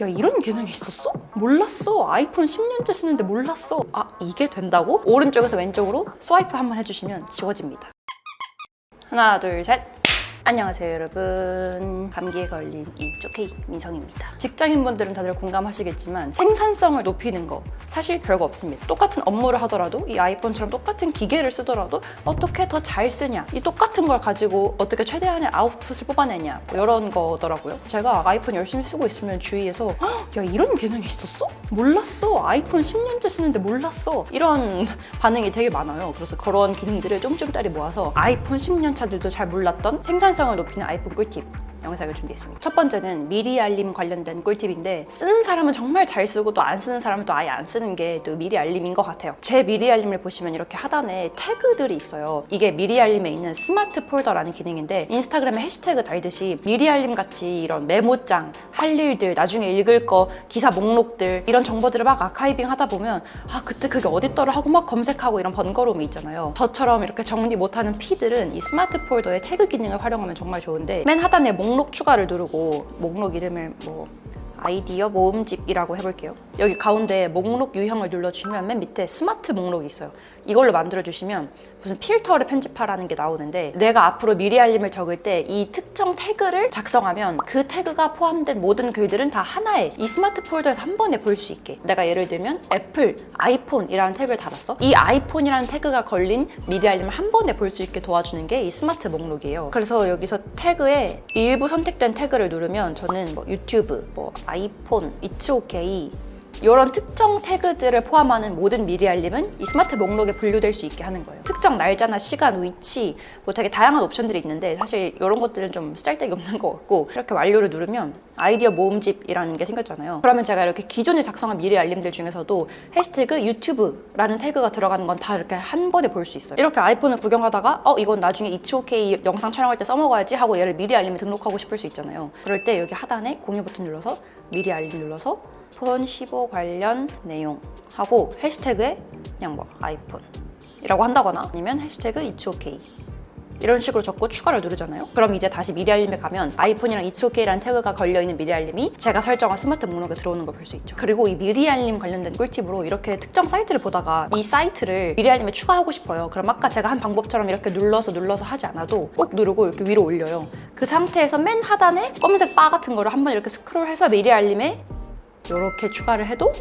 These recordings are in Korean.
야, 이런 기능이 있었어? 몰랐어. 아이폰 10년째 쓰는데 몰랐어. 아, 이게 된다고? 오른쪽에서 왼쪽으로 스와이프 한번 해주시면 지워집니다. 하나, 둘, 셋. 안녕하세요 여러분, 감기에 걸린 이쪽케이 민성입니다. 직장인분들은 다들 공감하시겠지만 생산성을 높이는 거 사실 별거 없습니다. 똑같은 업무를 하더라도 이 아이폰처럼 똑같은 기계를 쓰더라도 어떻게 더 잘 쓰냐, 이 똑같은 걸 가지고 어떻게 최대한의 아웃풋을 뽑아내냐, 뭐 이런 거더라고요. 제가 아이폰 열심히 쓰고 있으면 주위에서 야, 이런 기능이 있었어? 몰랐어. 아이폰 10년째 쓰는데 몰랐어. 이런 반응이 되게 많아요. 그래서 그런 기능들을 쫌쫌따리 모아서 아이폰 10년 차들도 잘 몰랐던 생산성을 높이는 아이폰 꿀팁 영상을 준비했습니다. 첫 번째는 미리 알림 관련된 꿀팁인데, 쓰는 사람은 정말 잘 쓰고 또 안 쓰는 사람은 또 아예 안 쓰는 게 또 미리 알림인 것 같아요. 제 미리 알림을 보시면 이렇게 하단에 태그들이 있어요. 이게 미리 알림에 있는 스마트 폴더라는 기능인데, 인스타그램에 해시태그 달듯이 미리 알림 같이 이런 메모장, 할 일들, 나중에 읽을 거, 기사 목록들, 이런 정보들을 막 아카이빙 하다 보면 아, 그때 그게 어딨더라 하고 막 검색하고 이런 번거로움이 있잖아요. 저처럼 이렇게 정리 못하는 피들은 이 스마트 폴더의 태그 기능을 활용하면 정말 좋은데, 맨 하단에 목록 추가를 누르고 목록 이름을 뭐 아이디어 모음집이라고 해볼게요. 여기 가운데 목록 유형을 눌러주시면 맨 밑에 스마트 목록이 있어요. 이걸로 만들어주시면 무슨 필터를 편집하라는 게 나오는데, 내가 앞으로 미리 알림을 적을 때 이 특정 태그를 작성하면 그 태그가 포함된 모든 글들은 다 하나의 이 스마트 폴더에서 한 번에 볼 수 있게. 내가 예를 들면 애플, 아이폰이라는 태그를 달았어. 이 아이폰이라는 태그가 걸린 미리 알림을 한 번에 볼 수 있게 도와주는 게 이 스마트 목록이에요. 그래서 여기서 태그에 일부 선택된 태그를 누르면 저는 뭐 유튜브, 뭐 아이폰, It's OK 이런 특정 태그들을 포함하는 모든 미리 알림은 이 스마트 목록에 분류될 수 있게 하는 거예요. 특정 날짜나 시간, 위치, 뭐 되게 다양한 옵션들이 있는데 사실 이런 것들은 좀 쓰잘데기 없는 것 같고, 이렇게 완료를 누르면 아이디어 모음집이라는 게 생겼잖아요. 그러면 제가 이렇게 기존에 작성한 미리 알림들 중에서도 해시태그 유튜브라는 태그가 들어가는 건 다 이렇게 한 번에 볼 수 있어요. 이렇게 아이폰을 구경하다가 이건 나중에 It's OK 영상 촬영할 때 써먹어야지 하고 얘를 미리 알림에 등록하고 싶을 수 있잖아요. 그럴 때 여기 하단에 공유 버튼 눌러서 미리 알림 눌러서 폰 15 관련 내용 하고 해시태그에 그냥 뭐 아이폰이라고 한다거나, 아니면 해시태그 It's OK 이런 식으로 적고 추가를 누르잖아요. 그럼 이제 다시 미리 알림에 가면 아이폰이랑 It's OK라는 태그가 걸려있는 미리 알림이 제가 설정한 스마트 목록에 들어오는 걸 볼 수 있죠. 그리고 이 미리 알림 관련된 꿀팁으로 이렇게 특정 사이트를 보다가 이 사이트를 미리 알림에 추가하고 싶어요. 그럼 아까 제가 한 방법처럼 이렇게 눌러서 하지 않아도 꼭 누르고 이렇게 위로 올려요. 그 상태에서 맨 하단에 검은색 바 같은 거를 한번 이렇게 스크롤해서 미리 알림에 이렇게 추가를 해도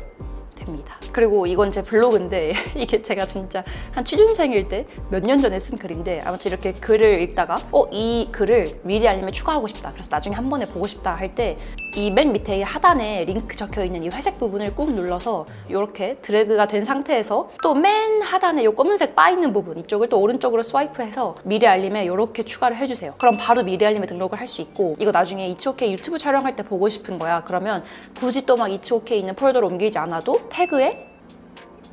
됩니다. 그리고 이건 제 블로그인데 이게 제가 진짜 한 취준생일 때 몇 년 전에 쓴 글인데, 아무튼 이렇게 글을 읽다가 이 글을 미리 알림에 추가하고 싶다, 그래서 나중에 한 번에 보고 싶다 할 때 이 맨 밑에 이 하단에 링크 적혀있는 이 회색 부분을 꾹 눌러서 이렇게 드래그가 된 상태에서 또 맨 하단에 이 검은색 바 있는 부분 이쪽을 또 오른쪽으로 스와이프해서 미리 알림에 이렇게 추가를 해주세요. 그럼 바로 미리 알림에 등록을 할 수 있고, 이거 나중에 It's OK 유튜브 촬영할 때 보고 싶은 거야 그러면 굳이 또 막 It's OK 있는 폴더로 옮기지 않아도 태그에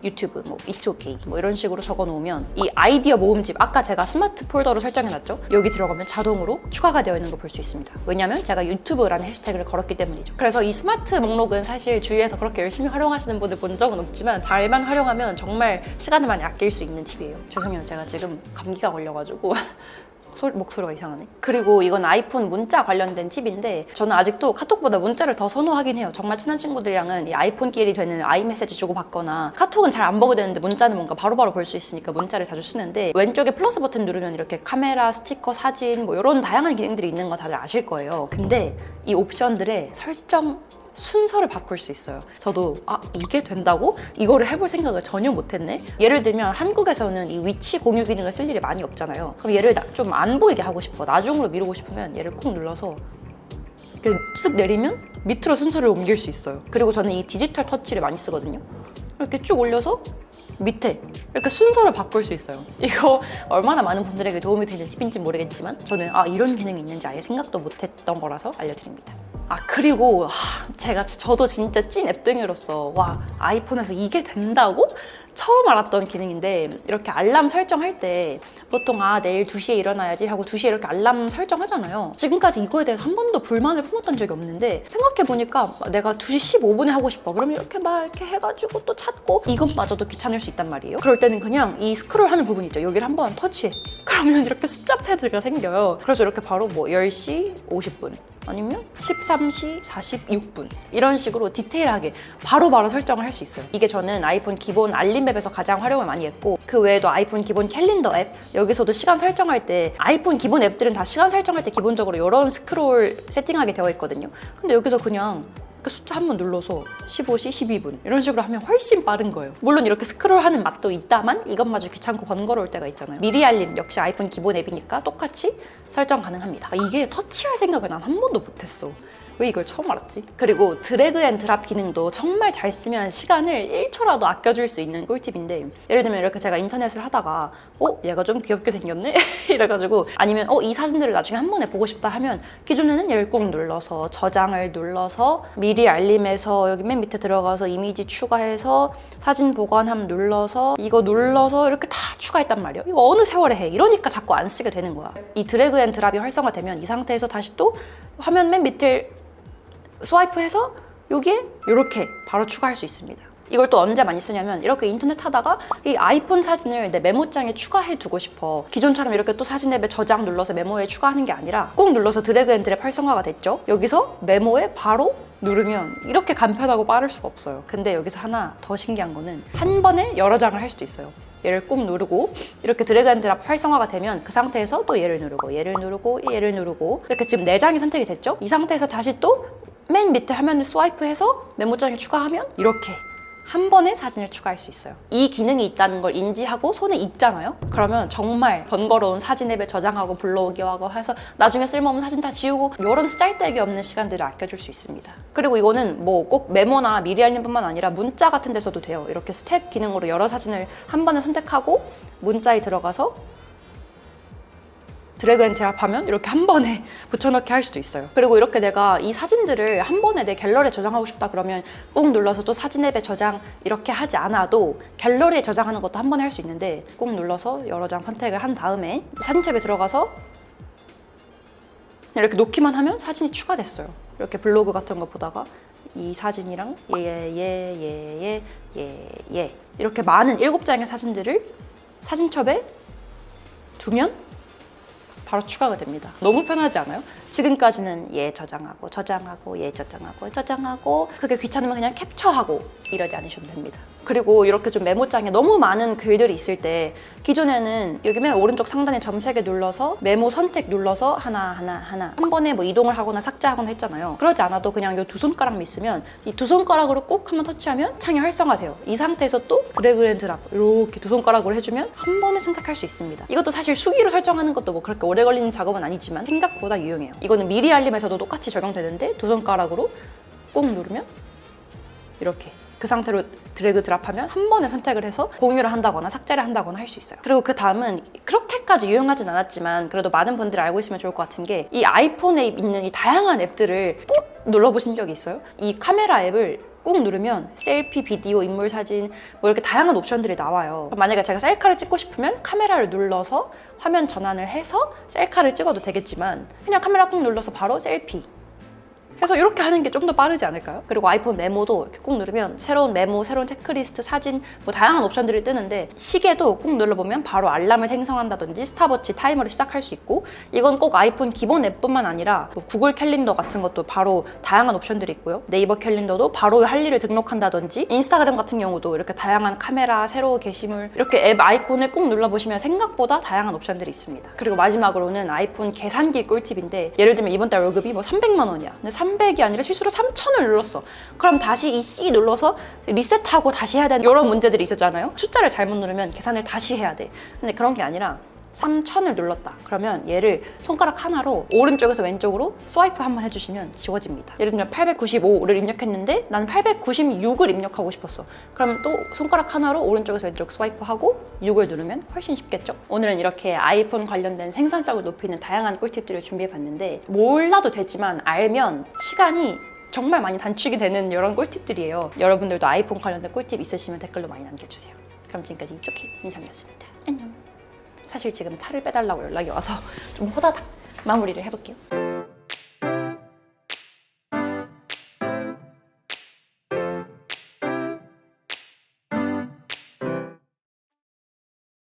유튜브, 뭐 It's OK 뭐 이런 식으로 적어 놓으면 이 아이디어 모음집, 아까 제가 스마트 폴더로 설정해 놨죠? 여기 들어가면 자동으로 추가가 되어 있는 걸 볼 수 있습니다. 왜냐면 제가 유튜브라는 해시태그를 걸었기 때문이죠. 그래서 이 스마트 목록은 사실 주위에서 그렇게 열심히 활용하시는 분들 본 적은 없지만 잘만 활용하면 정말 시간을 많이 아낄 수 있는 팁이에요. 죄송해요, 제가 지금 감기가 걸려가지고 목소리가 이상하네. 그리고 이건 아이폰 문자 관련된 팁인데, 저는 아직도 카톡보다 문자를 더 선호하긴 해요. 정말 친한 친구들이랑은 이 아이폰끼리 되는 아이메시지 주고받거나, 카톡은 잘 안 보게 되는데 문자는 뭔가 바로바로 볼 수 있으니까 문자를 자주 쓰는데, 왼쪽에 플러스 버튼 누르면 이렇게 카메라, 스티커, 사진 뭐 이런 다양한 기능들이 있는 거 다들 아실 거예요. 근데 이 옵션들의 설정 순서를 바꿀 수 있어요. 저도 이게 된다고? 이거를 해볼 생각을 전혀 못했네? 예를 들면 한국에서는 이 위치 공유 기능을 쓸 일이 많이 없잖아요. 그럼 얘를 좀 안 보이게 하고 싶어, 나중으로 미루고 싶으면 얘를 꾹 눌러서 이렇게 쓱 내리면 밑으로 순서를 옮길 수 있어요. 그리고 저는 이 디지털 터치를 많이 쓰거든요. 이렇게 쭉 올려서 밑에 이렇게 순서를 바꿀 수 있어요. 이거 얼마나 많은 분들에게 도움이 되는 팁인지 모르겠지만 저는 이런 기능이 있는지 아예 생각도 못했던 거라서 알려드립니다. 그리고 저도 진짜 찐 앱등이로서 아이폰에서 이게 된다고? 처음 알았던 기능인데, 이렇게 알람 설정할 때 보통 내일 2시에 일어나야지 하고 2시에 이렇게 알람 설정하잖아요. 지금까지 이거에 대해서 한 번도 불만을 품었던 적이 없는데, 생각해보니까 내가 2시 15분에 하고 싶어 그러면 이렇게 해가지고 또 찾고, 이것마저도 귀찮을 수 있단 말이에요. 그럴 때는 그냥 이 스크롤하는 부분 있죠, 여기를 한번 터치해 그러면 이렇게 숫자 패드가 생겨요. 그래서 이렇게 바로 뭐 10시 50분 아니면 13시 46분 이런 식으로 디테일하게 바로바로 설정을 할 수 있어요. 이게 저는 아이폰 기본 알림 앱에서 가장 활용을 많이 했고, 그 외에도 아이폰 기본 캘린더 앱, 여기서도 시간 설정할 때 아이폰 기본 앱들은 다 시간 설정할 때 기본적으로 이런 스크롤 세팅하게 되어 있거든요. 근데 여기서 그냥 그 숫자 한 번 눌러서 15시 12분 이런 식으로 하면 훨씬 빠른 거예요. 물론 이렇게 스크롤하는 맛도 있다만 이것마저 귀찮고 번거로울 때가 있잖아요. 미리 알림 역시 아이폰 기본 앱이니까 똑같이 설정 가능합니다. 이게 터치할 생각을 난 한 번도 못했어. 왜 이걸 처음 알았지? 그리고 드래그 앤 드랍 기능도 정말 잘 쓰면 시간을 1초라도 아껴줄 수 있는 꿀팁인데, 예를 들면 이렇게 제가 인터넷을 하다가 얘가 좀 귀엽게 생겼네? 이래가지고, 아니면 이 사진들을 나중에 한 번에 보고 싶다 하면 기존에는 얘를 꾹 눌러서 저장을 눌러서 미리 알림에서 여기 맨 밑에 들어가서 이미지 추가해서 사진 보관함 눌러서 이거 눌러서 이렇게 다 추가했단 말이에요. 이거 어느 세월에 해? 이러니까 자꾸 안 쓰게 되는 거야. 이 드래그 앤 드랍이 활성화되면 이 상태에서 다시 또 화면 맨 밑에 스와이프해서 여기에 이렇게 바로 추가할 수 있습니다. 이걸 또 언제 많이 쓰냐면 이렇게 인터넷 하다가 이 아이폰 사진을 내 메모장에 추가해 두고 싶어. 기존처럼 이렇게 또 사진 앱에 저장 눌러서 메모에 추가하는 게 아니라 꾹 눌러서 드래그 앤 드랍 활성화가 됐죠. 여기서 메모에 바로 누르면 이렇게 간편하고 빠를 수가 없어요. 근데 여기서 하나 더 신기한 거는 한 번에 여러 장을 할 수도 있어요. 얘를 꾹 누르고 이렇게 드래그 앤 드랍 활성화가 되면 그 상태에서 또 얘를 누르고 얘를 누르고 얘를 누르고 이렇게 지금 4장이 선택이 됐죠. 이 상태에서 다시 또 맨 밑에 화면을 스와이프해서 메모장에 추가하면 이렇게 한 번에 사진을 추가할 수 있어요. 이 기능이 있다는 걸 인지하고 손에 익잖아요? 그러면 정말 번거로운 사진 앱에 저장하고 불러오기 하고 해서 나중에 쓸모없는 사진 다 지우고 이런 쓰잘데기 없는 시간들을 아껴줄 수 있습니다. 그리고 이거는 뭐 꼭 메모나 미리 알림뿐만 아니라 문자 같은 데서도 돼요. 이렇게 스텝 기능으로 여러 사진을 한 번에 선택하고 문자에 들어가서 드래그 앤 드랍하면 이렇게 한 번에 붙여넣기 할 수도 있어요. 그리고 이렇게 내가 이 사진들을 한 번에 내 갤러리에 저장하고 싶다 그러면 꾹 눌러서 또 사진 앱에 저장 이렇게 하지 않아도 갤러리에 저장하는 것도 한 번에 할 수 있는데, 꾹 눌러서 여러 장 선택을 한 다음에 사진첩에 들어가서 그냥 이렇게 놓기만 하면 사진이 추가됐어요. 이렇게 블로그 같은 거 보다가 이 사진이랑 얘 이렇게 많은 7장의 사진들을 사진첩에 두면 바로 추가가 됩니다. 너무 편하지 않아요? 지금까지는 얘 저장하고 얘 저장하고 그게 귀찮으면 그냥 캡처하고 이러지 않으셔도 됩니다. 그리고 이렇게 좀 메모장에 너무 많은 글들이 있을 때 기존에는 여기 맨 오른쪽 상단에 점 3개 눌러서 메모 선택 눌러서 하나 한 번에 뭐 이동을 하거나 삭제하거나 했잖아요. 그러지 않아도 그냥 이 두 손가락만 있으면 이 두 손가락으로 꾹 한번 터치하면 창이 활성화돼요. 이 상태에서 또 드래그 앤 드랍 이렇게 두 손가락으로 해주면 한 번에 선택할 수 있습니다. 이것도 사실 수기로 설정하는 것도 뭐 그렇게 오래 걸리는 작업은 아니지만 생각보다 유용해요. 이거는 미리 알림에서도 똑같이 적용되는데 두 손가락으로 꾹 누르면 이렇게 그 상태로 드래그 드랍하면 한 번에 선택을 해서 공유를 한다거나 삭제를 한다거나 할 수 있어요. 그리고 그 다음은 그렇게까지 유용하진 않았지만 그래도 많은 분들이 알고 있으면 좋을 것 같은 게, 이 아이폰에 있는 이 다양한 앱들을 꾹 눌러보신 적이 있어요? 이 카메라 앱을 꾹 누르면 셀피, 비디오, 인물 사진 뭐 이렇게 다양한 옵션들이 나와요. 만약에 제가 셀카를 찍고 싶으면 카메라를 눌러서 화면 전환을 해서 셀카를 찍어도 되겠지만 그냥 카메라 꾹 눌러서 바로 셀피 그래서 이렇게 하는 게 좀 더 빠르지 않을까요? 그리고 아이폰 메모도 이렇게 꾹 누르면 새로운 메모, 새로운 체크리스트, 사진 뭐 다양한 옵션들이 뜨는데, 시계도 꾹 눌러보면 바로 알람을 생성한다든지 스탑워치 타이머를 시작할 수 있고, 이건 꼭 아이폰 기본 앱뿐만 아니라 뭐 구글 캘린더 같은 것도 바로 다양한 옵션들이 있고요. 네이버 캘린더도 바로 할 일을 등록한다든지, 인스타그램 같은 경우도 이렇게 다양한 카메라, 새로 게시물 이렇게 앱 아이콘을 꾹 눌러보시면 생각보다 다양한 옵션들이 있습니다. 그리고 마지막으로는 아이폰 계산기 꿀팁인데, 예를 들면 이번 달 월급이 뭐 300만 원이야. 근데 300이 아니라 실수로 3,000을 눌렀어. 그럼 다시 이 C 눌러서 리셋하고 다시 해야 되는 이런 문제들이 있었잖아요. 숫자를 잘못 누르면 계산을 다시 해야 돼. 근데 그런 게 아니라 3,000을 눌렀다. 그러면 얘를 손가락 하나로 오른쪽에서 왼쪽으로 스와이프 한번 해주시면 지워집니다. 예를 들면 895를 입력했는데 나는 896을 입력하고 싶었어. 그러면 또 손가락 하나로 오른쪽에서 왼쪽 스와이프하고 6을 누르면 훨씬 쉽겠죠? 오늘은 이렇게 아이폰 관련된 생산성을 높이는 다양한 꿀팁들을 준비해봤는데, 몰라도 되지만 알면 시간이 정말 많이 단축이 되는 이런 꿀팁들이에요. 여러분들도 아이폰 관련된 꿀팁 있으시면 댓글로 많이 남겨주세요. 그럼 지금까지 이쪽희 민상이었습니다. 안녕. 사실 지금 차를 빼달라고 연락이 와서 좀 호다닥 마무리를 해볼게요.